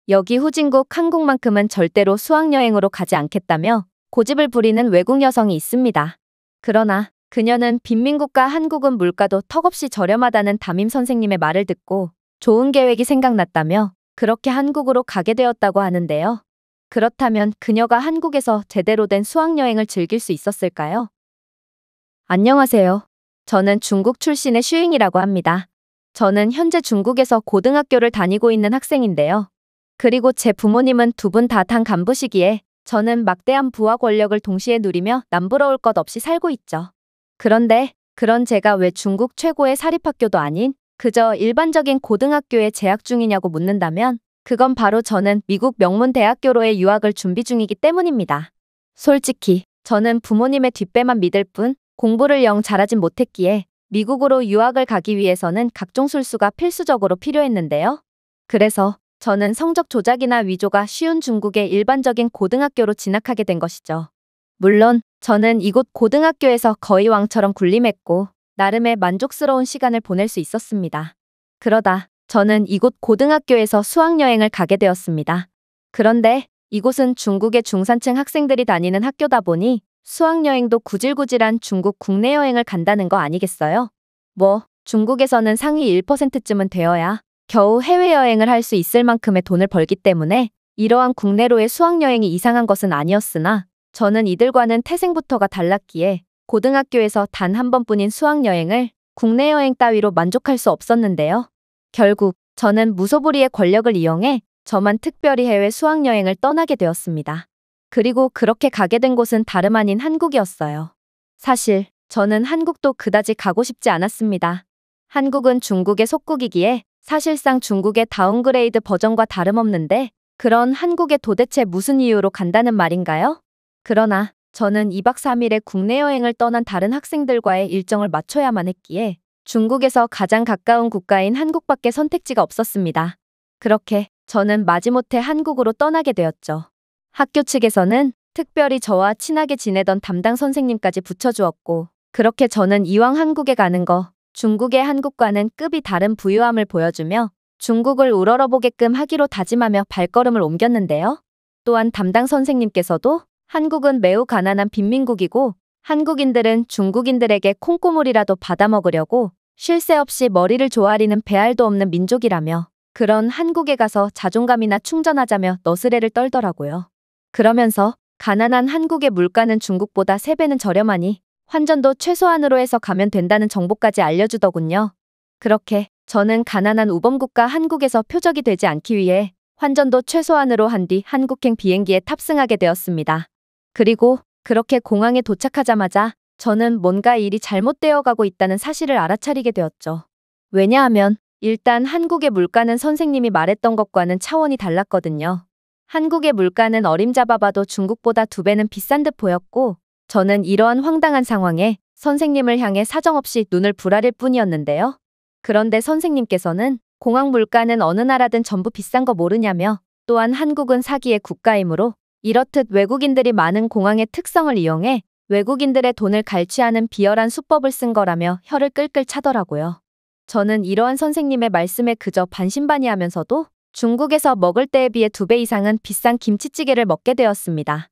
여기 후진국 한국만큼은 절대로 수학여행으로 가지 않겠다며 고집을 부리는 외국 여성이 있습니다. 그러나 그녀는 빈민국가 한국은 물가도 턱없이 저렴하다는 담임 선생님의 말을 듣고 좋은 계획이 생각났다며 그렇게 한국으로 가게 되었다고 하는데요. 그렇다면 그녀가 한국에서 제대로 된 수학여행을 즐길 수 있었을까요? 안녕하세요. 저는 중국 출신의 슈잉이라고 합니다. 저는 현재 중국에서 고등학교를 다니고 있는 학생인데요. 그리고 제 부모님은 두 분 다 당 간부시기에 저는 막대한 부와 권력을 동시에 누리며 남부러울 것 없이 살고 있죠. 그런데 그런 제가 왜 중국 최고의 사립학교도 아닌 그저 일반적인 고등학교에 재학 중이냐고 묻는다면 그건 바로 저는 미국 명문 대학교로의 유학을 준비 중이기 때문입니다. 솔직히 저는 부모님의 뒷배만 믿을 뿐 공부를 영 잘하진 못했기에 미국으로 유학을 가기 위해서는 각종 술수가 필수적으로 필요했는데요. 그래서 저는 성적 조작이나 위조가 쉬운 중국의 일반적인 고등학교로 진학하게 된 것이죠. 물론 저는 이곳 고등학교에서 거의 왕처럼 군림했고 나름의 만족스러운 시간을 보낼 수 있었습니다. 그러다 저는 이곳 고등학교에서 수학여행을 가게 되었습니다. 그런데 이곳은 중국의 중산층 학생들이 다니는 학교다 보니 수학여행도 구질구질한 중국 국내 여행을 간다는 거 아니겠어요? 중국에서는 상위 1%쯤은 되어야 겨우 해외여행을 할 수 있을 만큼의 돈을 벌기 때문에 이러한 국내로의 수학여행이 이상한 것은 아니었으나 저는 이들과는 태생부터가 달랐기에 고등학교에서 단 한 번뿐인 수학여행을 국내 여행 따위로 만족할 수 없었는데요. 결국 저는 무소불위의 권력을 이용해 저만 특별히 해외 수학여행을 떠나게 되었습니다. 그리고 그렇게 가게 된 곳은 다름 아닌 한국이었어요. 사실 저는 한국도 그다지 가고 싶지 않았습니다. 한국은 중국의 속국이기에 사실상 중국의 다운그레이드 버전과 다름없는데 그런 한국에 도대체 무슨 이유로 간다는 말인가요? 그러나 저는 2박 3일의 국내 여행을 떠난 다른 학생들과의 일정을 맞춰야만 했기에 중국에서 가장 가까운 국가인 한국밖에 선택지가 없었습니다. 그렇게 저는 마지못해 한국으로 떠나게 되었죠. 학교 측에서는 특별히 저와 친하게 지내던 담당 선생님까지 붙여주었고 그렇게 저는 이왕 한국에 가는 거 중국의 한국과는 급이 다른 부유함을 보여주며 중국을 우러러보게끔 하기로 다짐하며 발걸음을 옮겼는데요. 또한 담당 선생님께서도 한국은 매우 가난한 빈민국이고 한국인들은 중국인들에게 콩고물이라도 받아먹으려고 쉴 새 없이 머리를 조아리는 배알도 없는 민족이라며 그런 한국에 가서 자존감이나 충전하자며 너스레를 떨더라고요. 그러면서 가난한 한국의 물가는 중국보다 3배는 저렴하니 환전도 최소한으로 해서 가면 된다는 정보까지 알려주더군요. 그렇게 저는 가난한 우범국가 한국에서 표적이 되지 않기 위해 환전도 최소한으로 한 뒤 한국행 비행기에 탑승하게 되었습니다. 그리고 그렇게 공항에 도착하자마자 저는 뭔가 일이 잘못되어 가고 있다는 사실을 알아차리게 되었죠. 왜냐하면 일단 한국의 물가는 선생님이 말했던 것과는 차원이 달랐거든요. 한국의 물가는 어림잡아봐도 중국보다 2배는 비싼 듯 보였고 저는 이러한 황당한 상황에 선생님을 향해 사정없이 눈을 부라릴 뿐이었는데요. 그런데 선생님께서는 공항 물가는 어느 나라든 전부 비싼 거 모르냐며 또한 한국은 사기의 국가이므로 이렇듯 외국인들이 많은 공항의 특성을 이용해 외국인들의 돈을 갈취하는 비열한 수법을 쓴 거라며 혀를 끌끌 차더라고요. 저는 이러한 선생님의 말씀에 그저 반신반의하면서도 중국에서 먹을 때에 비해 2배 이상은 비싼 김치찌개를 먹게 되었습니다.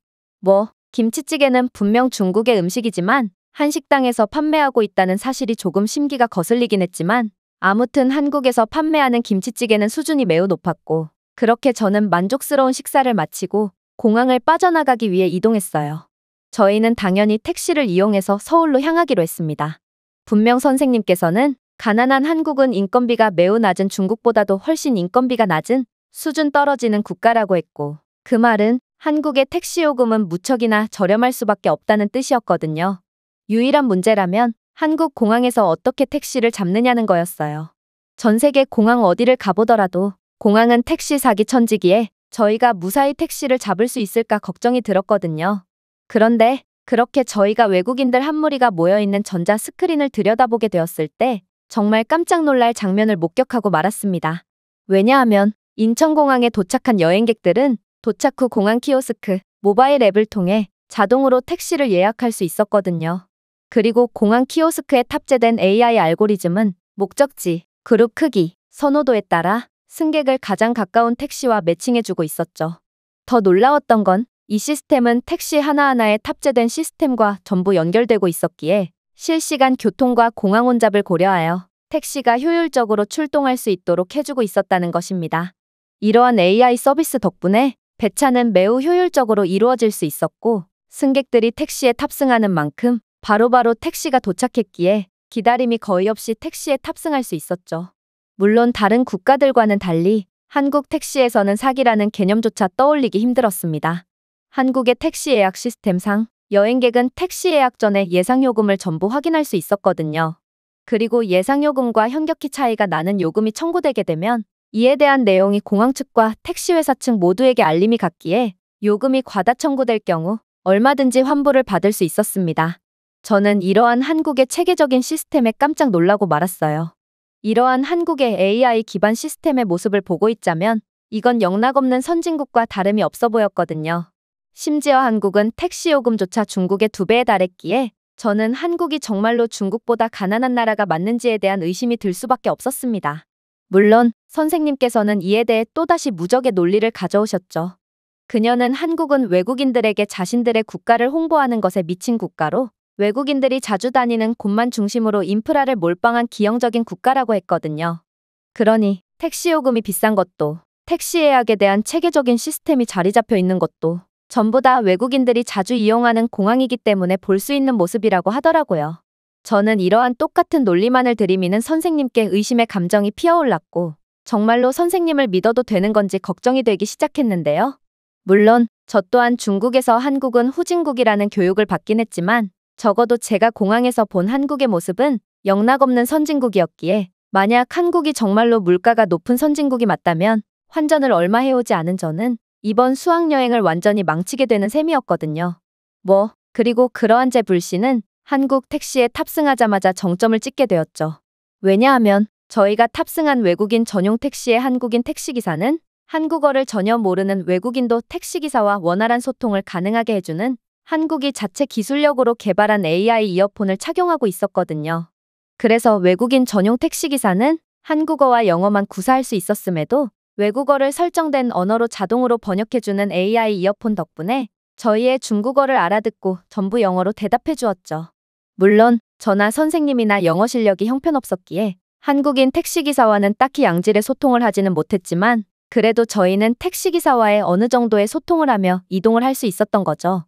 김치찌개는 분명 중국의 음식이지만 한식당에서 판매하고 있다는 사실이 조금 심기가 거슬리긴 했지만 아무튼 한국에서 판매하는 김치찌개는 수준이 매우 높았고 그렇게 저는 만족스러운 식사를 마치고 공항을 빠져나가기 위해 이동했어요. 저희는 당연히 택시를 이용해서 서울로 향하기로 했습니다. 분명 선생님께서는 가난한 한국은 인건비가 매우 낮은 중국보다도 훨씬 인건비가 낮은 수준 떨어지는 국가라고 했고 그 말은 한국의 택시 요금은 무척이나 저렴할 수밖에 없다는 뜻이었거든요. 유일한 문제라면 한국 공항에서 어떻게 택시를 잡느냐는 거였어요. 전 세계 공항 어디를 가보더라도 공항은 택시 사기 천지기에 저희가 무사히 택시를 잡을 수 있을까 걱정이 들었거든요. 그런데 그렇게 저희가 외국인들 한 무리가 모여있는 전자 스크린을 들여다보게 되었을 때 정말 깜짝 놀랄 장면을 목격하고 말았습니다. 왜냐하면 인천공항에 도착한 여행객들은 도착 후 공항 키오스크, 모바일 앱을 통해 자동으로 택시를 예약할 수 있었거든요. 그리고 공항 키오스크에 탑재된 AI 알고리즘은 목적지, 그룹 크기, 선호도에 따라 승객을 가장 가까운 택시와 매칭해주고 있었죠. 더 놀라웠던 건 이 시스템은 택시 하나하나에 탑재된 시스템과 전부 연결되고 있었기에 실시간 교통과 공항 혼잡을 고려하여 택시가 효율적으로 출동할 수 있도록 해주고 있었다는 것입니다. 이러한 AI 서비스 덕분에 배차는 매우 효율적으로 이루어질 수 있었고 승객들이 택시에 탑승하는 만큼 바로바로 택시가 도착했기에 기다림이 거의 없이 택시에 탑승할 수 있었죠. 물론 다른 국가들과는 달리 한국 택시에서는 사기라는 개념조차 떠올리기 힘들었습니다. 한국의 택시 예약 시스템상 여행객은 택시 예약 전에 예상요금을 전부 확인할 수 있었거든요. 그리고 예상요금과 현격히 차이가 나는 요금이 청구되게 되면 이에 대한 내용이 공항 측과 택시회사 측 모두에게 알림이 갔기에 요금이 과다 청구될 경우 얼마든지 환불을 받을 수 있었습니다. 저는 이러한 한국의 체계적인 시스템에 깜짝 놀라고 말았어요. 이러한 한국의 AI 기반 시스템의 모습을 보고 있자면 이건 영락없는 선진국과 다름이 없어 보였거든요. 심지어 한국은 택시 요금조차 중국의 2배에 달했기에 저는 한국이 정말로 중국보다 가난한 나라가 맞는지에 대한 의심이 들 수밖에 없었습니다. 물론 선생님께서는 이에 대해 또다시 무적의 논리를 가져오셨죠. 그녀는 한국은 외국인들에게 자신들의 국가를 홍보하는 것에 미친 국가로 외국인들이 자주 다니는 곳만 중심으로 인프라를 몰빵한 기형적인 국가라고 했거든요. 그러니 택시 요금이 비싼 것도 택시 예약에 대한 체계적인 시스템이 자리 잡혀 있는 것도 전부 다 외국인들이 자주 이용하는 공항이기 때문에 볼 수 있는 모습이라고 하더라고요. 저는 이러한 똑같은 논리만을 들이미는 선생님께 의심의 감정이 피어올랐고 정말로 선생님을 믿어도 되는 건지 걱정이 되기 시작했는데요. 물론 저 또한 중국에서 한국은 후진국이라는 교육을 받긴 했지만 적어도 제가 공항에서 본 한국의 모습은 영락없는 선진국이었기에 만약 한국이 정말로 물가가 높은 선진국이 맞다면 환전을 얼마 해오지 않은 저는 이번 수학여행을 완전히 망치게 되는 셈이었거든요. 그리고 그러한 제 불신은 한국 택시에 탑승하자마자 정점을 찍게 되었죠. 왜냐하면 저희가 탑승한 외국인 전용 택시의 한국인 택시기사는 한국어를 전혀 모르는 외국인도 택시기사와 원활한 소통을 가능하게 해주는 한국이 자체 기술력으로 개발한 AI 이어폰을 착용하고 있었거든요. 그래서 외국인 전용 택시기사는 한국어와 영어만 구사할 수 있었음에도 외국어를 설정된 언어로 자동으로 번역해주는 AI 이어폰 덕분에 저희의 중국어를 알아듣고 전부 영어로 대답해 주었죠. 물론 저나 선생님이나 영어 실력이 형편없었기에 한국인 택시기사와는 딱히 양질의 소통을 하지는 못했지만 그래도 저희는 택시기사와의 어느 정도의 소통을 하며 이동을 할 수 있었던 거죠.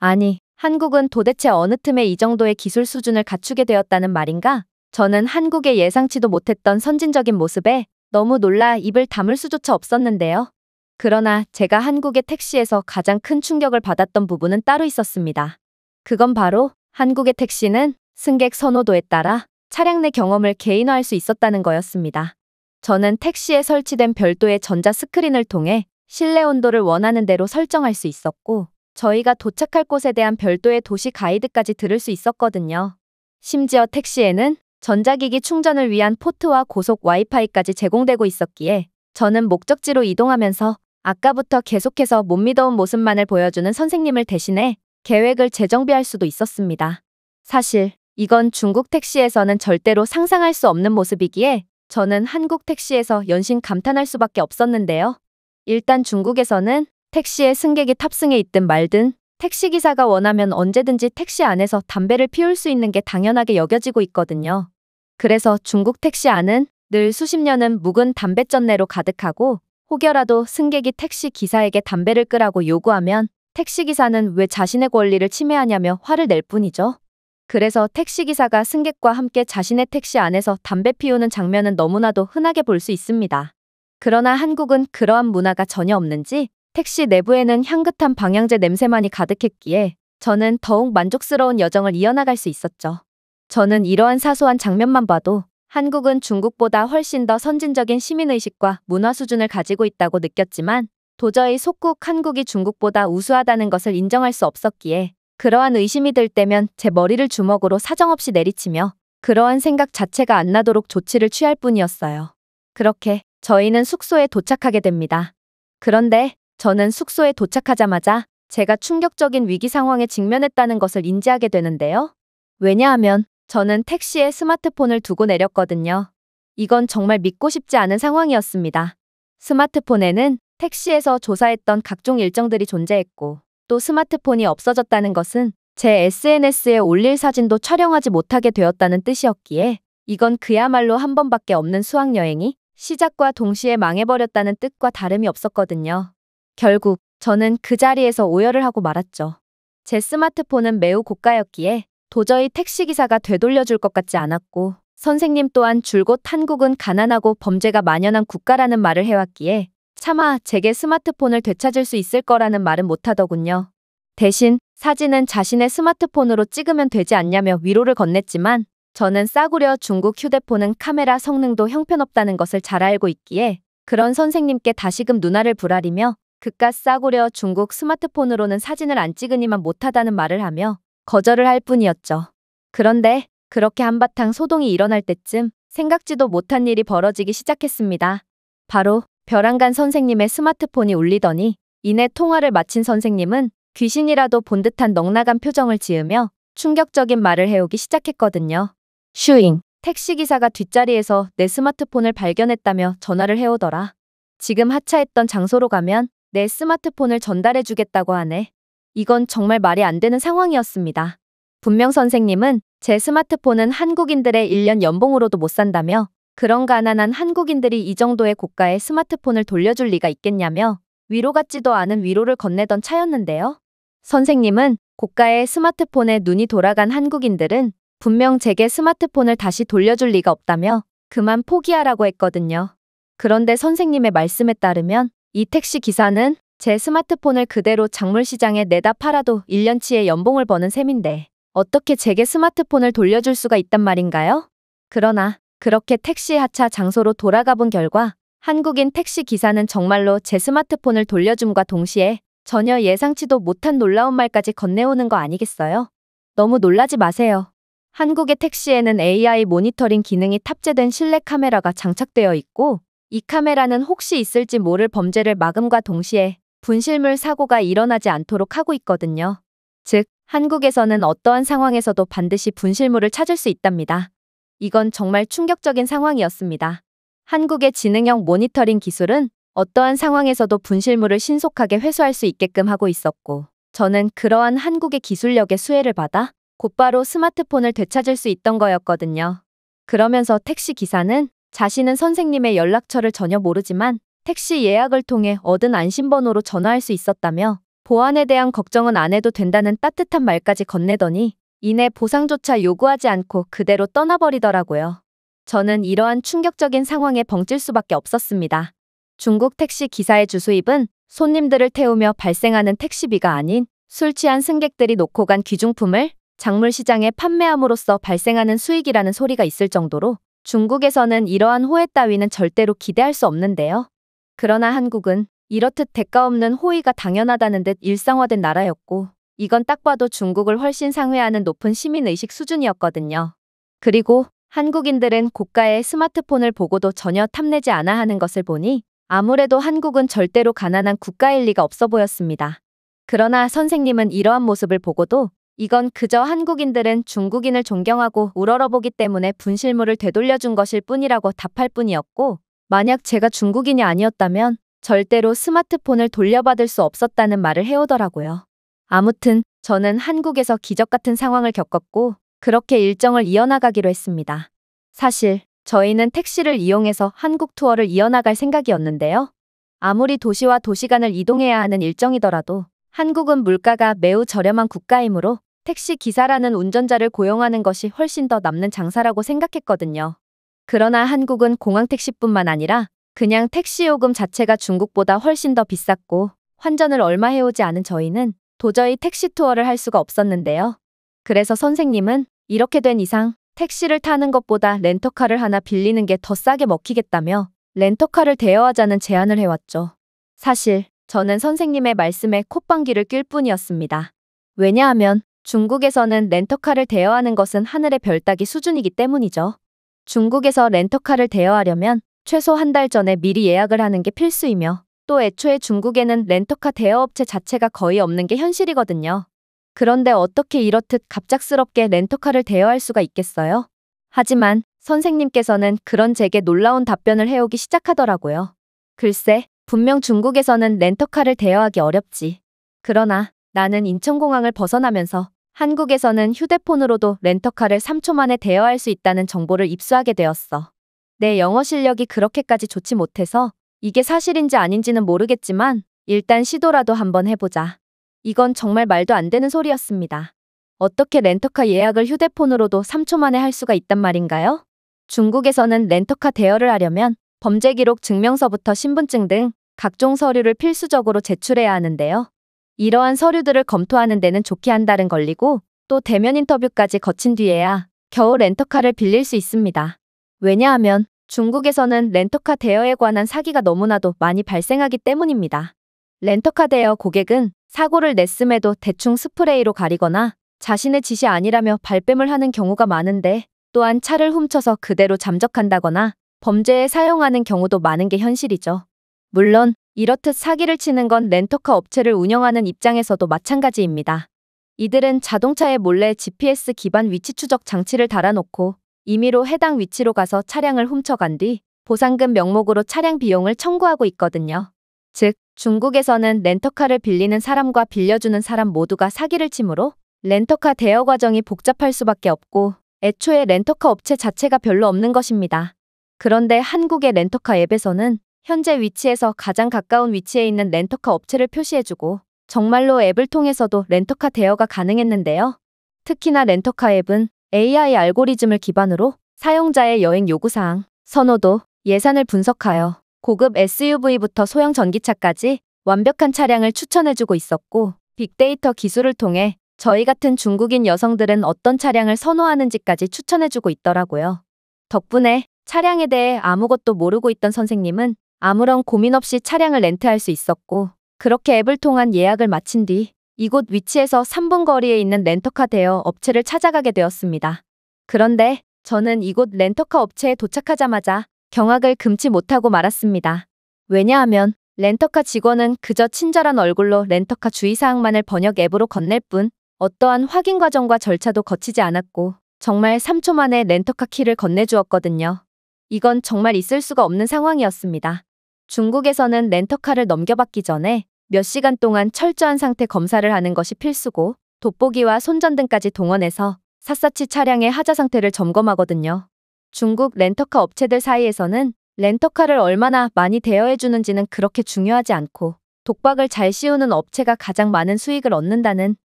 아니, 한국은 도대체 어느 틈에 이 정도의 기술 수준을 갖추게 되었다는 말인가? 저는 한국의 예상치도 못했던 선진적인 모습에 너무 놀라 입을 다물 수조차 없었는데요. 그러나 제가 한국의 택시에서 가장 큰 충격을 받았던 부분은 따로 있었습니다. 그건 바로 한국의 택시는 승객 선호도에 따라 차량 내 경험을 개인화할 수 있었다는 거였습니다. 저는 택시에 설치된 별도의 전자 스크린을 통해 실내 온도를 원하는 대로 설정할 수 있었고 저희가 도착할 곳에 대한 별도의 도시 가이드까지 들을 수 있었거든요. 심지어 택시에는 전자기기 충전을 위한 포트와 고속 와이파이까지 제공되고 있었기에 저는 목적지로 이동하면서 아까부터 계속해서 못 믿어온 모습만을 보여주는 선생님을 대신해 계획을 재정비할 수도 있었습니다. 사실 이건 중국 택시에서는 절대로 상상할 수 없는 모습이기에 저는 한국 택시에서 연신 감탄할 수밖에 없었는데요. 일단 중국에서는 택시에 승객이 탑승해 있든 말든 택시기사가 원하면 언제든지 택시 안에서 담배를 피울 수 있는 게 당연하게 여겨지고 있거든요. 그래서 중국 택시 안은 늘 수십 년은 묵은 담뱃전내로 가득하고 혹여라도 승객이 택시 기사에게 담배를 끄라고 요구하면 택시기사는 왜 자신의 권리를 침해하냐며 화를 낼 뿐이죠. 그래서 택시기사가 승객과 함께 자신의 택시 안에서 담배 피우는 장면은 너무나도 흔하게 볼 수 있습니다. 그러나 한국은 그러한 문화가 전혀 없는지 택시 내부에는 향긋한 방향제 냄새만이 가득했기에 저는 더욱 만족스러운 여정을 이어나갈 수 있었죠. 저는 이러한 사소한 장면만 봐도 한국은 중국보다 훨씬 더 선진적인 시민의식과 문화 수준을 가지고 있다고 느꼈지만 도저히 속국 한국이 중국보다 우수하다는 것을 인정할 수 없었기에 그러한 의심이 들 때면 제 머리를 주먹으로 사정없이 내리치며 그러한 생각 자체가 안 나도록 조치를 취할 뿐이었어요. 그렇게 저희는 숙소에 도착하게 됩니다. 그런데 저는 숙소에 도착하자마자 제가 충격적인 위기 상황에 직면했다는 것을 인지하게 되는데요. 왜냐하면 저는 택시에 스마트폰을 두고 내렸거든요. 이건 정말 믿고 싶지 않은 상황이었습니다. 스마트폰에는 택시에서 조사했던 각종 일정들이 존재했고, 또 스마트폰이 없어졌다는 것은 제 SNS에 올릴 사진도 촬영하지 못하게 되었다는 뜻이었기에 이건 그야말로 한 번밖에 없는 수학여행이 시작과 동시에 망해버렸다는 뜻과 다름이 없었거든요. 결국 저는 그 자리에서 오열을 하고 말았죠. 제 스마트폰은 매우 고가였기에 도저히 택시기사가 되돌려줄 것 같지 않았고, 선생님 또한 줄곧 한국은 가난하고 범죄가 만연한 국가라는 말을 해왔기에 차마 제게 스마트폰을 되찾을 수 있을 거라는 말은 못하더군요. 대신 사진은 자신의 스마트폰으로 찍으면 되지 않냐며 위로를 건넸지만 저는 싸구려 중국 휴대폰은 카메라 성능도 형편없다는 것을 잘 알고 있기에 그런 선생님께 다시금 눈알을 부라리며 그깟 싸구려 중국 스마트폰으로는 사진을 안 찍으니만 못하다는 말을 하며 거절을 할 뿐이었죠. 그런데 그렇게 한바탕 소동이 일어날 때쯤 생각지도 못한 일이 벌어지기 시작했습니다. 바로 벼랑간 선생님의 스마트폰이 울리더니 이내 통화를 마친 선생님은 귀신이라도 본 듯한 넋나간 표정을 지으며 충격적인 말을 해오기 시작했거든요. 슈잉, 택시기사가 뒷자리에서 내 스마트폰을 발견했다며 전화를 해오더라. 지금 하차했던 장소로 가면 내 스마트폰을 전달해주겠다고 하네. 이건 정말 말이 안 되는 상황이었습니다. 분명 선생님은 제 스마트폰은 한국인들의 1년 연봉으로도 못 산다며 그런 가난한 한국인들이 이 정도의 고가의 스마트폰을 돌려줄 리가 있겠냐며 위로 같지도 않은 위로를 건네던 차였는데요. 선생님은 고가의 스마트폰에 눈이 돌아간 한국인들은 분명 제게 스마트폰을 다시 돌려줄 리가 없다며 그만 포기하라고 했거든요. 그런데 선생님의 말씀에 따르면 이 택시 기사는 제 스마트폰을 그대로 작물시장에 내다 팔아도 1년치의 연봉을 버는 셈인데 어떻게 제게 스마트폰을 돌려줄 수가 있단 말인가요? 그러나 그렇게 택시 하차 장소로 돌아가 본 결과 한국인 택시 기사는 정말로 제 스마트폰을 돌려줌과 동시에 전혀 예상치도 못한 놀라운 말까지 건네오는 거 아니겠어요? 너무 놀라지 마세요. 한국의 택시에는 AI 모니터링 기능이 탑재된 실내 카메라가 장착되어 있고 이 카메라는 혹시 있을지 모를 범죄를 막음과 동시에 분실물 사고가 일어나지 않도록 하고 있거든요. 즉, 한국에서는 어떠한 상황에서도 반드시 분실물을 찾을 수 있답니다. 이건 정말 충격적인 상황이었습니다. 한국의 지능형 모니터링 기술은 어떠한 상황에서도 분실물을 신속하게 회수할 수 있게끔 하고 있었고, 저는 그러한 한국의 기술력의 수혜를 받아 곧바로 스마트폰을 되찾을 수 있던 거였거든요. 그러면서 택시 기사는 자신은 선생님의 연락처를 전혀 모르지만 택시 예약을 통해 얻은 안심번호로 전화할 수 있었다며 보안에 대한 걱정은 안 해도 된다는 따뜻한 말까지 건네더니 이내 보상조차 요구하지 않고 그대로 떠나버리더라고요. 저는 이러한 충격적인 상황에 벙찔 수밖에 없었습니다. 중국 택시 기사의 주수입은 손님들을 태우며 발생하는 택시비가 아닌 술 취한 승객들이 놓고 간 귀중품을 작물시장에 판매함으로써 발생하는 수익이라는 소리가 있을 정도로 중국에서는 이러한 호혜 따위는 절대로 기대할 수 없는데요. 그러나 한국은 이렇듯 대가 없는 호의가 당연하다는 듯 일상화된 나라였고 이건 딱 봐도 중국을 훨씬 상회하는 높은 시민의식 수준이었거든요. 그리고 한국인들은 고가의 스마트폰을 보고도 전혀 탐내지 않아 하는 것을 보니 아무래도 한국은 절대로 가난한 국가일 리가 없어 보였습니다. 그러나 선생님은 이러한 모습을 보고도 이건 그저 한국인들은 중국인을 존경하고 우러러보기 때문에 분실물을 되돌려준 것일 뿐이라고 답할 뿐이었고 만약 제가 중국인이 아니었다면 절대로 스마트폰을 돌려받을 수 없었다는 말을 해오더라고요. 아무튼 저는 한국에서 기적 같은 상황을 겪었고 그렇게 일정을 이어나가기로 했습니다. 사실 저희는 택시를 이용해서 한국 투어를 이어나갈 생각이었는데요. 아무리 도시와 도시 간을 이동해야 하는 일정이더라도 한국은 물가가 매우 저렴한 국가이므로 택시 기사라는 운전자를 고용하는 것이 훨씬 더 남는 장사라고 생각했거든요. 그러나 한국은 공항택시뿐만 아니라 그냥 택시 요금 자체가 중국보다 훨씬 더 비쌌고 환전을 얼마 해오지 않은 저희는 도저히 택시 투어를 할 수가 없었는데요. 그래서 선생님은 이렇게 된 이상 택시를 타는 것보다 렌터카를 하나 빌리는 게 더 싸게 먹히겠다며 렌터카를 대여하자는 제안을 해왔죠. 사실 저는 선생님의 말씀에 콧방귀를 낄 뿐이었습니다. 왜냐하면 중국에서는 렌터카를 대여하는 것은 하늘의 별 따기 수준이기 때문이죠. 중국에서 렌터카를 대여하려면 최소 한 달 전에 미리 예약을 하는 게 필수이며 또 애초에 중국에는 렌터카 대여업체 자체가 거의 없는 게 현실이거든요. 그런데 어떻게 이렇듯 갑작스럽게 렌터카를 대여할 수가 있겠어요? 하지만 선생님께서는 그런 제게 놀라운 답변을 해오기 시작하더라고요. 글쎄, 분명 중국에서는 렌터카를 대여하기 어렵지. 그러나 나는 인천공항을 벗어나면서 한국에서는 휴대폰으로도 렌터카를 3초 만에 대여할 수 있다는 정보를 입수하게 되었어. 내 영어 실력이 그렇게까지 좋지 못해서 이게 사실인지 아닌지는 모르겠지만 일단 시도라도 한번 해보자. 이건 정말 말도 안 되는 소리였습니다. 어떻게 렌터카 예약을 휴대폰으로도 3초 만에 할 수가 있단 말인가요? 중국에서는 렌터카 대여를 하려면 범죄 기록 증명서부터 신분증 등 각종 서류를 필수적으로 제출해야 하는데요. 이러한 서류들을 검토하는 데는 좋게 한 달은 걸리고 또 대면 인터뷰까지 거친 뒤에야 겨우 렌터카를 빌릴 수 있습니다. 왜냐하면 중국에서는 렌터카 대여에 관한 사기가 너무나도 많이 발생하기 때문입니다. 렌터카 대여 고객은 사고를 냈음에도 대충 스프레이로 가리거나 자신의 짓이 아니라며 발뺌을 하는 경우가 많은데 또한 차를 훔쳐서 그대로 잠적한다거나 범죄에 사용하는 경우도 많은 게 현실이죠. 물론 이렇듯 사기를 치는 건 렌터카 업체를 운영하는 입장에서도 마찬가지입니다. 이들은 자동차에 몰래 GPS 기반 위치 추적 장치를 달아놓고 임의로 해당 위치로 가서 차량을 훔쳐간 뒤 보상금 명목으로 차량 비용을 청구하고 있거든요. 즉, 중국에서는 렌터카를 빌리는 사람과 빌려주는 사람 모두가 사기를 치므로 렌터카 대여 과정이 복잡할 수밖에 없고 애초에 렌터카 업체 자체가 별로 없는 것입니다. 그런데 한국의 렌터카 앱에서는 현재 위치에서 가장 가까운 위치에 있는 렌터카 업체를 표시해주고 정말로 앱을 통해서도 렌터카 대여가 가능했는데요. 특히나 렌터카 앱은 AI 알고리즘을 기반으로 사용자의 여행 요구사항, 선호도, 예산을 분석하여 고급 SUV부터 소형 전기차까지 완벽한 차량을 추천해주고 있었고 빅데이터 기술을 통해 저희 같은 중국인 여성들은 어떤 차량을 선호하는지까지 추천해주고 있더라고요. 덕분에 차량에 대해 아무것도 모르고 있던 선생님은 아무런 고민 없이 차량을 렌트할 수 있었고 그렇게 앱을 통한 예약을 마친 뒤 이곳 위치에서 3분 거리에 있는 렌터카 대여 업체를 찾아가게 되었습니다. 그런데 저는 이곳 렌터카 업체에 도착하자마자 경악을 금치 못하고 말았습니다. 왜냐하면 렌터카 직원은 그저 친절한 얼굴로 렌터카 주의사항만을 번역 앱으로 건넬 뿐 어떠한 확인 과정과 절차도 거치지 않았고 정말 3초 만에 렌터카 키를 건네주었거든요. 이건 정말 있을 수가 없는 상황이었습니다. 중국에서는 렌터카를 넘겨받기 전에 몇 시간 동안 철저한 상태 검사를 하는 것이 필수고 돋보기와 손전등까지 동원해서 샅샅이 차량의 하자 상태를 점검하거든요. 중국 렌터카 업체들 사이에서는 렌터카를 얼마나 많이 대여해주는지는 그렇게 중요하지 않고 독박을 잘 씌우는 업체가 가장 많은 수익을 얻는다는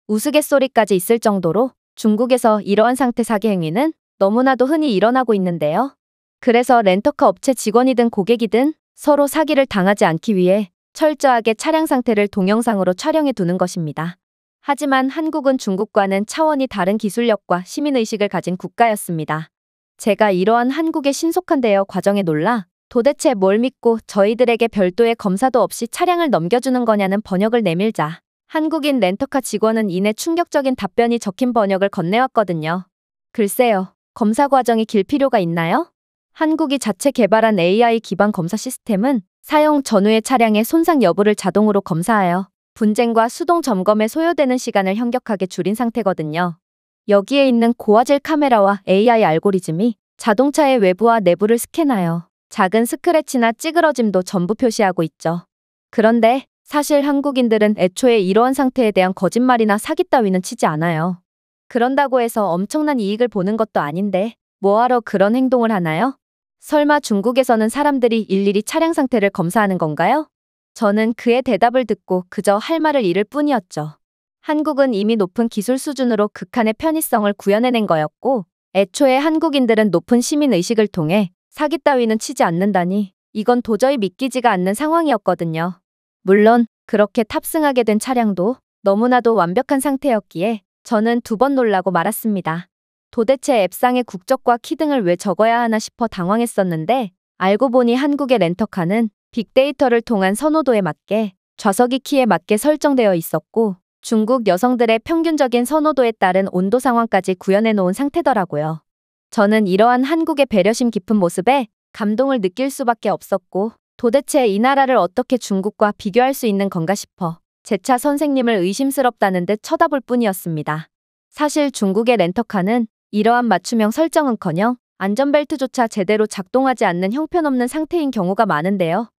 우스갯소리까지 있을 정도로 중국에서 이러한 상태 사기 행위는 너무나도 흔히 일어나고 있는데요. 그래서 렌터카 업체 직원이든 고객이든 서로 사기를 당하지 않기 위해 철저하게 차량 상태를 동영상으로 촬영해 두는 것입니다. 하지만 한국은 중국과는 차원이 다른 기술력과 시민의식을 가진 국가였습니다. 제가 이러한 한국의 신속한 대여 과정에 놀라 도대체 뭘 믿고 저희들에게 별도의 검사도 없이 차량을 넘겨주는 거냐는 번역을 내밀자 한국인 렌터카 직원은 이내 충격적인 답변이 적힌 번역을 건네왔거든요. 글쎄요, 검사 과정이 길 필요가 있나요? 한국이 자체 개발한 AI 기반 검사 시스템은 사용 전후의 차량의 손상 여부를 자동으로 검사하여 분쟁과 수동 점검에 소요되는 시간을 현격하게 줄인 상태거든요. 여기에 있는 고화질 카메라와 AI 알고리즘이 자동차의 외부와 내부를 스캔하여 작은 스크래치나 찌그러짐도 전부 표시하고 있죠. 그런데 사실 한국인들은 애초에 이러한 상태에 대한 거짓말이나 사기 따위는 치지 않아요. 그런다고 해서 엄청난 이익을 보는 것도 아닌데 뭐하러 그런 행동을 하나요? 설마 중국에서는 사람들이 일일이 차량 상태를 검사하는 건가요? 저는 그의 대답을 듣고 그저 할 말을 잃을 뿐이었죠. 한국은 이미 높은 기술 수준으로 극한의 편의성을 구현해낸 거였고 애초에 한국인들은 높은 시민의식을 통해 사기 따위는 치지 않는다니 이건 도저히 믿기지가 않는 상황이었거든요. 물론 그렇게 탑승하게 된 차량도 너무나도 완벽한 상태였기에 저는 2번 놀라고 말았습니다. 도대체 앱상의 국적과 키 등을 왜 적어야 하나 싶어 당황했었는데 알고 보니 한국의 렌터카는 빅데이터를 통한 선호도에 맞게 좌석이 키에 맞게 설정되어 있었고 중국 여성들의 평균적인 선호도에 따른 온도 상황까지 구현해 놓은 상태더라고요. 저는 이러한 한국의 배려심 깊은 모습에 감동을 느낄 수밖에 없었고 도대체 이 나라를 어떻게 중국과 비교할 수 있는 건가 싶어 제 차 선생님을 의심스럽다는 듯 쳐다볼 뿐이었습니다. 사실 중국의 렌터카는 이러한 맞춤형 설정은커녕 안전벨트조차 제대로 작동하지 않는 형편없는 상태인 경우가 많은데요.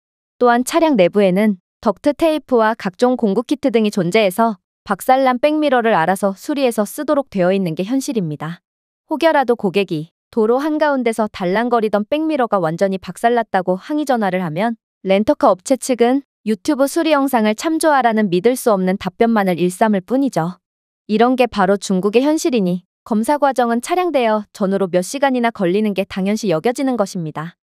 또한 차량 내부에는 덕트 테이프와 각종 공구 키트 등이 존재해서 박살난 백미러를 알아서 수리해서 쓰도록 되어 있는 게 현실입니다. 혹여라도 고객이 도로 한가운데서 달랑거리던 백미러가 완전히 박살났다고 항의 전화를 하면 렌터카 업체 측은 유튜브 수리 영상을 참조하라는 믿을 수 없는 답변만을 일삼을 뿐이죠. 이런 게 바로 중국의 현실이니 검사 과정은 차량 대여 전후로 몇 시간이나 걸리는 게 당연시 여겨지는 것입니다.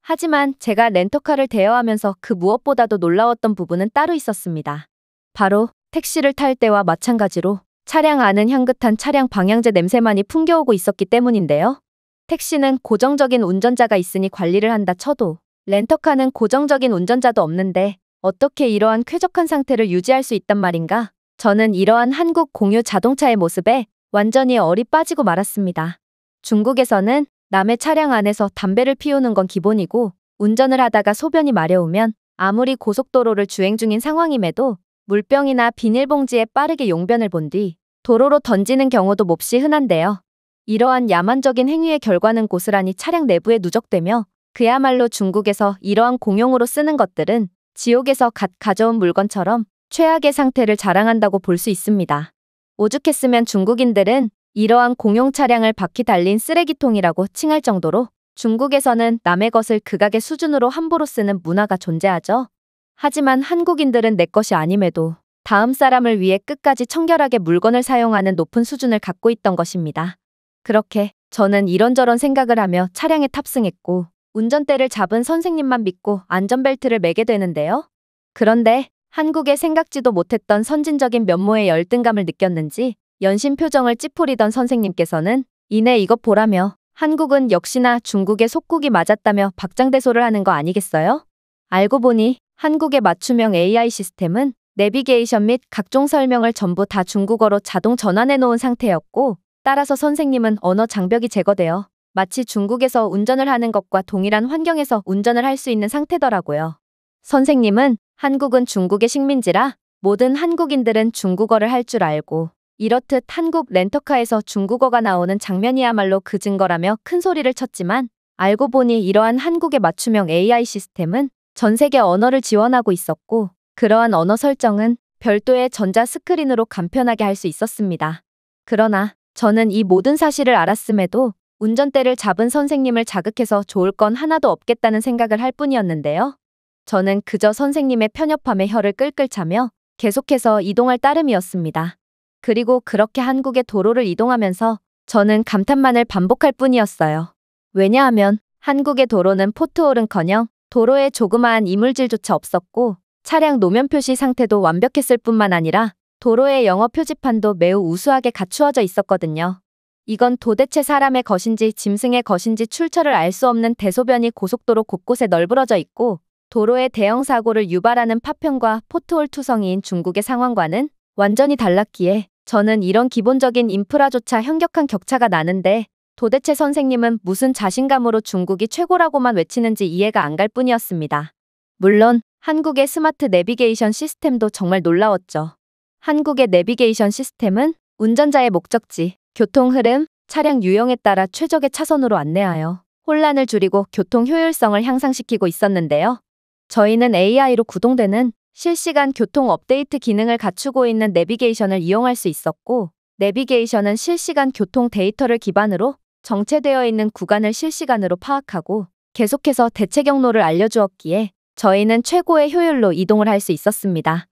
하지만 제가 렌터카를 대여하면서 그 무엇보다도 놀라웠던 부분은 따로 있었습니다. 바로 택시를 탈 때와 마찬가지로 차량 안은 향긋한 차량 방향제 냄새만이 풍겨오고 있었기 때문인데요. 택시는 고정적인 운전자가 있으니 관리를 한다 쳐도 렌터카는 고정적인 운전자도 없는데 어떻게 이러한 쾌적한 상태를 유지할 수 있단 말인가? 저는 이러한 한국 공유 자동차의 모습에 완전히 얼이 빠지고 말았습니다. 중국에서는 남의 차량 안에서 담배를 피우는 건 기본이고 운전을 하다가 소변이 마려우면 아무리 고속도로를 주행 중인 상황임에도 물병이나 비닐봉지에 빠르게 용변을 본 뒤 도로로 던지는 경우도 몹시 흔한데요. 이러한 야만적인 행위의 결과는 고스란히 차량 내부에 누적되며 그야말로 중국에서 이러한 공용으로 쓰는 것들은 지옥에서 갓 가져온 물건처럼 최악의 상태를 자랑한다고 볼 수 있습니다. 오죽했으면 중국인들은 이러한 공용 차량을 바퀴 달린 쓰레기통이라고 칭할 정도로 중국에서는 남의 것을 극악의 수준으로 함부로 쓰는 문화가 존재하죠. 하지만 한국인들은 내 것이 아님에도 다음 사람을 위해 끝까지 청결하게 물건을 사용하는 높은 수준을 갖고 있던 것입니다. 그렇게 저는 이런저런 생각을 하며 차량에 탑승했고 운전대를 잡은 선생님만 믿고 안전벨트를 매게 되는데요. 그런데 한국에 생각지도 못했던 선진적인 면모의 열등감을 느꼈는지 연신 표정을 찌푸리던 선생님께서는 이내 이것 보라며 한국은 역시나 중국의 속국이 맞았다며 박장대소를 하는 거 아니겠어요? 알고 보니 한국의 맞춤형 AI 시스템은 내비게이션 및 각종 설명을 전부 다 중국어로 자동 전환해 놓은 상태였고 따라서 선생님은 언어 장벽이 제거되어 마치 중국에서 운전을 하는 것과 동일한 환경에서 운전을 할 수 있는 상태더라고요. 선생님은 한국은 중국의 식민지라 모든 한국인들은 중국어를 할 줄 알고 이렇듯 한국 렌터카에서 중국어가 나오는 장면이야말로 그 증거라며 큰 소리를 쳤지만 알고 보니 이러한 한국의 맞춤형 AI 시스템은 전 세계 언어를 지원하고 있었고 그러한 언어 설정은 별도의 전자 스크린으로 간편하게 할 수 있었습니다. 그러나 저는 이 모든 사실을 알았음에도 운전대를 잡은 선생님을 자극해서 좋을 건 하나도 없겠다는 생각을 할 뿐이었는데요. 저는 그저 선생님의 편협함에 혀를 끌끌 차며 계속해서 이동할 따름이었습니다. 그리고 그렇게 한국의 도로를 이동하면서 저는 감탄만을 반복할 뿐이었어요. 왜냐하면 한국의 도로는 포트홀은커녕 도로에 조그마한 이물질조차 없었고 차량 노면 표시 상태도 완벽했을 뿐만 아니라 도로의 영어 표지판도 매우 우수하게 갖추어져 있었거든요. 이건 도대체 사람의 것인지 짐승의 것인지 출처를 알 수 없는 대소변이 고속도로 곳곳에 널브러져 있고 도로의 대형 사고를 유발하는 파편과 포트홀 투성이인 중국의 상황과는 완전히 달랐기에 저는 이런 기본적인 인프라조차 현격한 격차가 나는데 도대체 선생님은 무슨 자신감으로 중국이 최고라고만 외치는지 이해가 안 갈 뿐이었습니다. 물론 한국의 스마트 내비게이션 시스템도 정말 놀라웠죠. 한국의 내비게이션 시스템은 운전자의 목적지, 교통 흐름, 차량 유형에 따라 최적의 차선으로 안내하여 혼란을 줄이고 교통 효율성을 향상시키고 있었는데요. 저희는 AI로 구동되는 실시간 교통 업데이트 기능을 갖추고 있는 내비게이션을 이용할 수 있었고 내비게이션은 실시간 교통 데이터를 기반으로 정체되어 있는 구간을 실시간으로 파악하고 계속해서 대체 경로를 알려주었기에 저희는 최고의 효율로 이동을 할 수 있었습니다.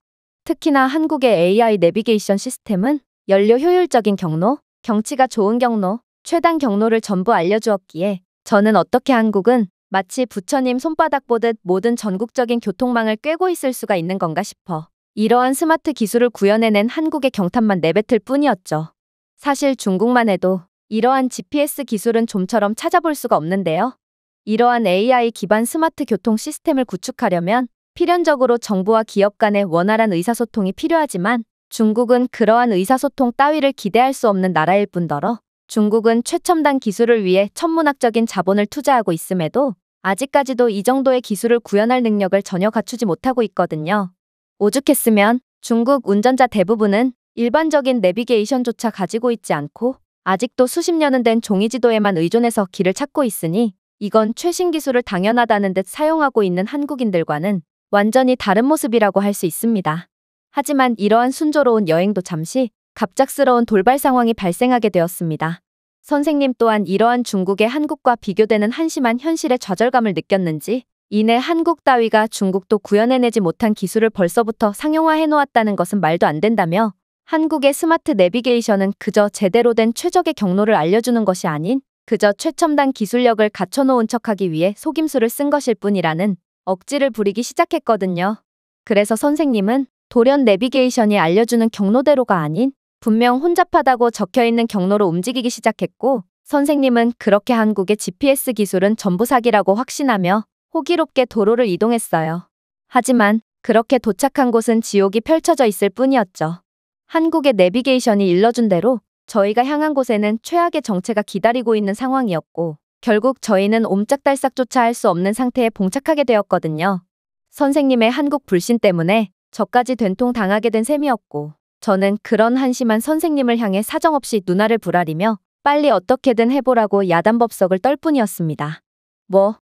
특히나 한국의 AI 내비게이션 시스템은 연료 효율적인 경로, 경치가 좋은 경로, 최단 경로를 전부 알려주었기에 저는 어떻게 한국은 마치 부처님 손바닥 보듯 모든 전국적인 교통망을 꿰고 있을 수가 있는 건가 싶어 이러한 스마트 기술을 구현해낸 한국의 경탄만 내뱉을 뿐이었죠. 사실 중국만 해도 이러한 GPS 기술은 좀처럼 찾아볼 수가 없는데요. 이러한 AI 기반 스마트 교통 시스템을 구축하려면 필연적으로 정부와 기업 간의 원활한 의사소통이 필요하지만 중국은 그러한 의사소통 따위를 기대할 수 없는 나라일 뿐더러 중국은 최첨단 기술을 위해 천문학적인 자본을 투자하고 있음에도 아직까지도 이 정도의 기술을 구현할 능력을 전혀 갖추지 못하고 있거든요. 오죽했으면 중국 운전자 대부분은 일반적인 내비게이션조차 가지고 있지 않고 아직도 수십 년은 된 종이지도에만 의존해서 길을 찾고 있으니 이건 최신 기술을 당연하다는 듯 사용하고 있는 한국인들과는 완전히 다른 모습이라고 할 수 있습니다. 하지만 이러한 순조로운 여행도 잠시 갑작스러운 돌발 상황이 발생하게 되었습니다. 선생님 또한 이러한 중국의 한국과 비교되는 한심한 현실의 좌절감을 느꼈는지 이내 한국 따위가 중국도 구현해내지 못한 기술을 벌써부터 상용화해 놓았다는 것은 말도 안 된다며 한국의 스마트 내비게이션은 그저 제대로 된 최적의 경로를 알려주는 것이 아닌 그저 최첨단 기술력을 갖춰놓은 척하기 위해 속임수를 쓴 것일 뿐이라는 억지를 부리기 시작했거든요. 그래서 선생님은 돌연 내비게이션이 알려주는 경로대로가 아닌 분명 혼잡하다고 적혀있는 경로로 움직이기 시작했고 선생님은 그렇게 한국의 GPS 기술은 전부 사기라고 확신하며 호기롭게 도로를 이동했어요. 하지만 그렇게 도착한 곳은 지옥이 펼쳐져 있을 뿐이었죠. 한국의 내비게이션이 일러준 대로 저희가 향한 곳에는 최악의 정체가 기다리고 있는 상황이었고 결국 저희는 옴짝달싹조차 할 수 없는 상태에 봉착하게 되었거든요. 선생님의 한국 불신 때문에 저까지 된통 당하게 된 셈이었고 저는 그런 한심한 선생님을 향해 사정없이 눈알을 부라리며 빨리 어떻게든 해보라고 야단법석을 떨 뿐이었습니다.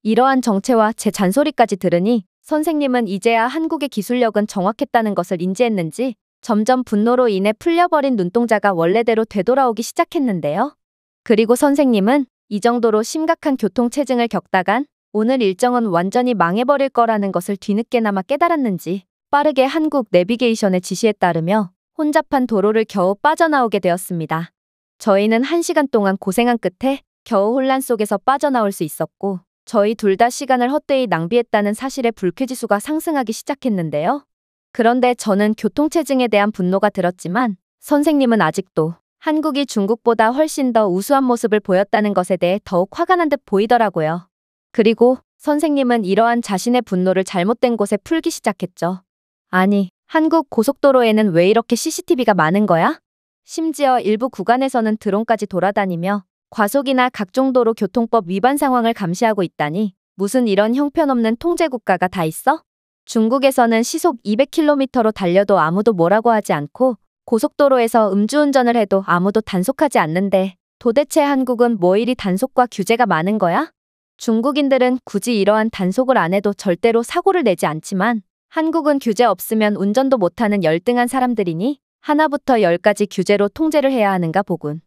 이러한 정체와 제 잔소리까지 들으니 선생님은 이제야 한국의 기술력은 정확했다는 것을 인지했는지 점점 분노로 인해 풀려버린 눈동자가 원래대로 되돌아오기 시작했는데요. 그리고 선생님은 이 정도로 심각한 교통체증을 겪다간 오늘 일정은 완전히 망해버릴 거라는 것을 뒤늦게나마 깨달았는지 빠르게 한국 내비게이션의 지시에 따르며 혼잡한 도로를 겨우 빠져나오게 되었습니다. 저희는 1시간 동안 고생한 끝에 겨우 혼란 속에서 빠져나올 수 있었고 저희 둘 다 시간을 헛되이 낭비했다는 사실에 불쾌지수가 상승하기 시작했는데요. 그런데 저는 교통체증에 대한 분노가 들었지만 선생님은 아직도 한국이 중국보다 훨씬 더 우수한 모습을 보였다는 것에 대해 더욱 화가 난 듯 보이더라고요. 그리고 선생님은 이러한 자신의 분노를 잘못된 곳에 풀기 시작했죠. 아니, 한국 고속도로에는 왜 이렇게 CCTV가 많은 거야? 심지어 일부 구간에서는 드론까지 돌아다니며 과속이나 각종 도로 교통법 위반 상황을 감시하고 있다니 무슨 이런 형편없는 통제국가가 다 있어? 중국에서는 시속 200km로 달려도 아무도 뭐라고 하지 않고 고속도로에서 음주운전을 해도 아무도 단속하지 않는데 도대체 한국은 뭐 이리 단속과 규제가 많은 거야? 중국인들은 굳이 이러한 단속을 안 해도 절대로 사고를 내지 않지만 한국은 규제 없으면 운전도 못하는 열등한 사람들이니 하나부터 10까지 규제로 통제를 해야 하는가 보군.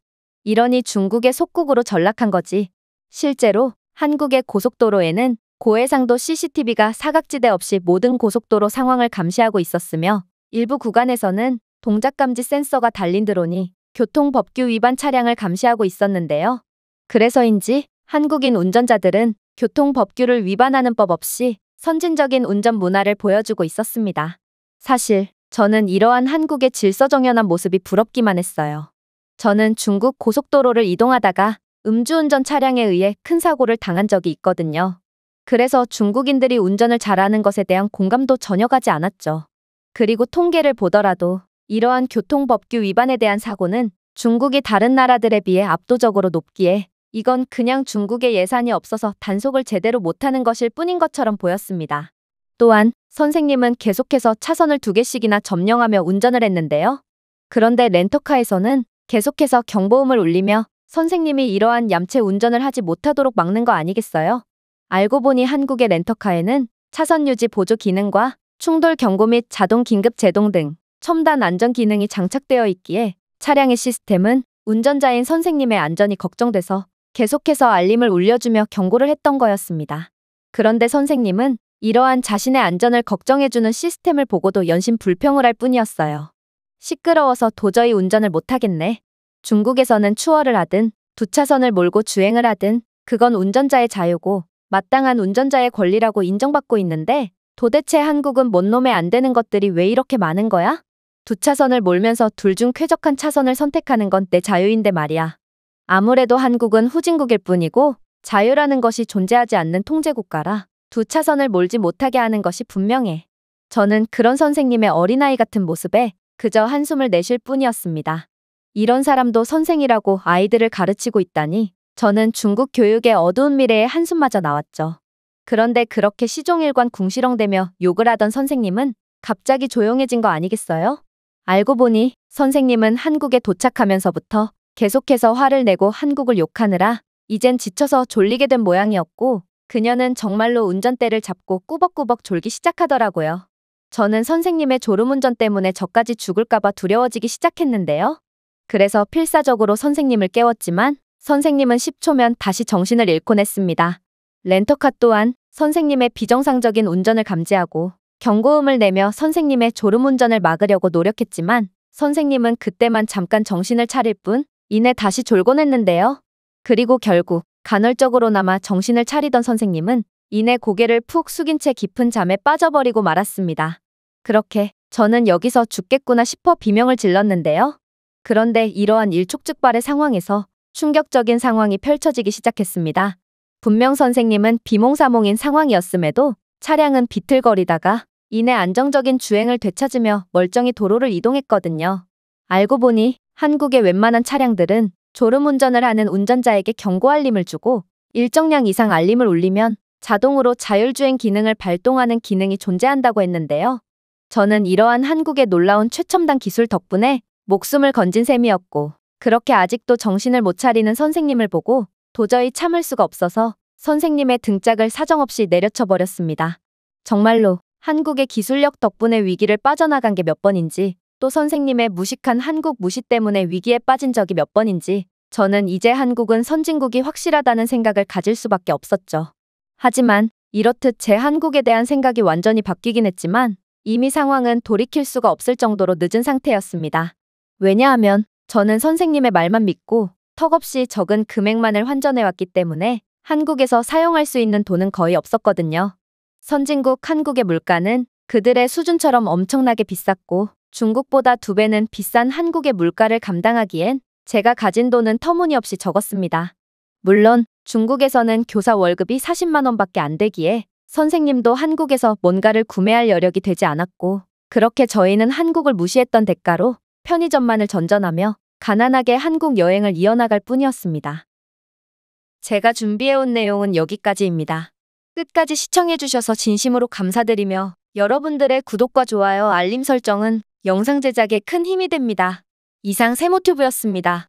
이러니 중국의 속국으로 전락한 거지. 실제로 한국의 고속도로에는 고해상도 CCTV가 사각지대 없이 모든 고속도로 상황을 감시하고 있었으며 일부 구간에서는 동작감지 센서가 달린 드론이 교통법규 위반 차량을 감시하고 있었는데요. 그래서인지 한국인 운전자들은 교통법규를 위반하는 법 없이 선진적인 운전 문화를 보여주고 있었습니다. 사실 저는 이러한 한국의 질서정연한 모습이 부럽기만 했어요. 저는 중국 고속도로를 이동하다가 음주운전 차량에 의해 큰 사고를 당한 적이 있거든요. 그래서 중국인들이 운전을 잘하는 것에 대한 공감도 전혀 가지 않았죠. 그리고 통계를 보더라도 이러한 교통법규 위반에 대한 사고는 중국이 다른 나라들에 비해 압도적으로 높기에 이건 그냥 중국의 예산이 없어서 단속을 제대로 못하는 것일 뿐인 것처럼 보였습니다. 또한 선생님은 계속해서 차선을 2개씩이나 점령하며 운전을 했는데요. 그런데 렌터카에서는 계속해서 경보음을 울리며 선생님이 이러한 얌체 운전을 하지 못하도록 막는 거 아니겠어요? 알고 보니 한국의 렌터카에는 차선 유지 보조 기능과 충돌 경고 및 자동 긴급 제동 등 첨단 안전 기능이 장착되어 있기에 차량의 시스템은 운전자인 선생님의 안전이 걱정돼서 계속해서 알림을 울려주며 경고를 했던 거였습니다. 그런데 선생님은 이러한 자신의 안전을 걱정해주는 시스템을 보고도 연신 불평을 할 뿐이었어요. 시끄러워서 도저히 운전을 못하겠네. 중국에서는 추월을 하든 2차선을 몰고 주행을 하든 그건 운전자의 자유고 마땅한 운전자의 권리라고 인정받고 있는데 도대체 한국은 뭔 놈에 안 되는 것들이 왜 이렇게 많은 거야? 2차선을 몰면서 둘 중 쾌적한 차선을 선택하는 건 내 자유인데 말이야. 아무래도 한국은 후진국일 뿐이고 자유라는 것이 존재하지 않는 통제국가라 2차선을 몰지 못하게 하는 것이 분명해. 저는 그런 선생님의 어린아이 같은 모습에 그저 한숨을 내쉴 뿐이었습니다. 이런 사람도 선생이라고 아이들을 가르치고 있다니 저는 중국 교육의 어두운 미래에 한숨마저 나왔죠. 그런데 그렇게 시종일관 궁시렁대며 욕을 하던 선생님은 갑자기 조용해진 거 아니겠어요? 알고 보니 선생님은 한국에 도착하면서부터 계속해서 화를 내고 한국을 욕하느라 이젠 지쳐서 졸리게 된 모양이었고 그녀는 정말로 운전대를 잡고 꾸벅꾸벅 졸기 시작하더라고요. 저는 선생님의 졸음운전 때문에 저까지 죽을까봐 두려워지기 시작했는데요. 그래서 필사적으로 선생님을 깨웠지만 선생님은 10초면 다시 정신을 잃곤 했습니다. 렌터카 또한 선생님의 비정상적인 운전을 감지하고 경고음을 내며 선생님의 졸음운전을 막으려고 노력했지만 선생님은 그때만 잠깐 정신을 차릴 뿐 이내 다시 졸곤 했는데요. 그리고 결국 간헐적으로나마 정신을 차리던 선생님은 이내 고개를 푹 숙인 채 깊은 잠에 빠져버리고 말았습니다. 그렇게 저는 여기서 죽겠구나 싶어 비명을 질렀는데요. 그런데 이러한 일촉즉발의 상황에서 충격적인 상황이 펼쳐지기 시작했습니다. 분명 선생님은 비몽사몽인 상황이었음에도 차량은 비틀거리다가 이내 안정적인 주행을 되찾으며 멀쩡히 도로를 이동했거든요. 알고 보니 한국의 웬만한 차량들은 졸음운전을 하는 운전자에게 경고 알림을 주고 일정량 이상 알림을 울리면 자동으로 자율주행 기능을 발동하는 기능이 존재한다고 했는데요. 저는 이러한 한국의 놀라운 최첨단 기술 덕분에 목숨을 건진 셈이었고 그렇게 아직도 정신을 못 차리는 선생님을 보고 도저히 참을 수가 없어서 선생님의 등짝을 사정없이 내려쳐 버렸습니다. 정말로 한국의 기술력 덕분에 위기를 빠져나간 게 몇 번인지 또 선생님의 무식한 한국 무시 때문에 위기에 빠진 적이 몇 번인지 저는 이제 한국은 선진국이 확실하다는 생각을 가질 수밖에 없었죠. 하지만 이렇듯 제 한국에 대한 생각이 완전히 바뀌긴 했지만 이미 상황은 돌이킬 수가 없을 정도로 늦은 상태였습니다. 왜냐하면 저는 선생님의 말만 믿고 턱없이 적은 금액만을 환전해왔기 때문에 한국에서 사용할 수 있는 돈은 거의 없었거든요. 선진국 한국의 물가는 그들의 수준처럼 엄청나게 비쌌고 중국보다 2배는 비싼 한국의 물가를 감당하기엔 제가 가진 돈은 터무니없이 적었습니다. 물론 중국에서는 교사 월급이 40만 원밖에 안 되기에 선생님도 한국에서 뭔가를 구매할 여력이 되지 않았고 그렇게 저희는 한국을 무시했던 대가로 편의점만을 전전하며 가난하게 한국 여행을 이어나갈 뿐이었습니다. 제가 준비해온 내용은 여기까지입니다. 끝까지 시청해주셔서 진심으로 감사드리며 여러분들의 구독과 좋아요, 알림 설정은 영상 제작에 큰 힘이 됩니다. 이상 세모튜브였습니다.